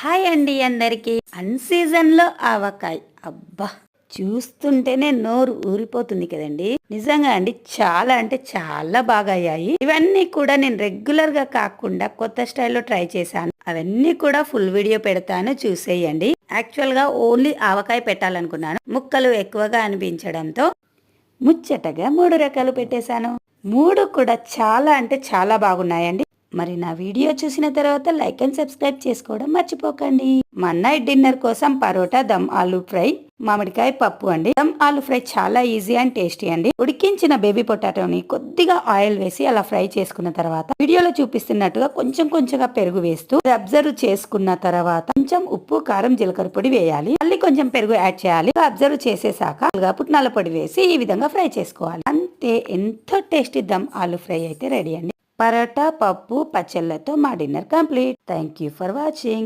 Hi అండి అందరికి. అన్ season లో ఆవకాయ అబ్బా చూస్తుంటేనే నోరు ఊరిపోతుంది కదండి. నిజంగా అండి చాలా అంటే చాలా బాగా అయ్యాయి. ఇవన్నీ కూడా నేను రెగ్యులర్ గా కాకుండా కొత్త స్టైల్లో ట్రై చేశాను. అవన్నీ కూడా ఫుల్ వీడియో పెడతాను, చూసేయండి. యాక్చువల్ గా ఓన్లీ ఆవకాయ పెట్టాలనుకున్నాను. ముక్కలు ఎక్కువగా అనిపించడంతో ముచ్చటగా 3 రకాలు పెట్టేశాను. 3 కూడా చాలా అంటే చాలా బాగున్నాయండి. మరి నా వీడియో చూసిన తర్వాత లైక్ అండ్ సబ్స్క్రైబ్ చేసుకోవడం మర్చిపోకండి. మా నైట్ డిన్నర్ కోసం పరోటా, దమ్ ఆలూ ఫ్రై, మామిడికాయ పప్పు అండి. దమ్ ఆలూ ఫ్రై చాలా ఈజీ అండ్ టేస్టీ అండి. ఉడికించిన బేబీ పొటాటోని కొద్దిగా ఆయిల్ వేసి అలా ఫ్రై చేసుకున్న తర్వాత వీడియోలో చూపిస్తున్నట్టుగా కొంచెం కొంచెంగా పెరుగు వేస్తూ అబ్జర్వ్ చేసుకున్న తర్వాత కొంచెం ఉప్పు, కారం, జీలకర్ర పొడి వేయాలి. మళ్ళీ కొంచెం పెరుగు యాడ్ చేయాలి. అబ్జర్వ్ చేసేసాక పుట్నాల పొడి వేసి ఈ విధంగా ఫ్రై చేసుకోవాలి. అంతే, ఎంతో టేస్టీ దమ్ ఆలూ ఫ్రై అయితే రెడీ అండి. పరోటా, పప్పు, పచ్చళ్ళతో మా dinner complete. Thank you for watching.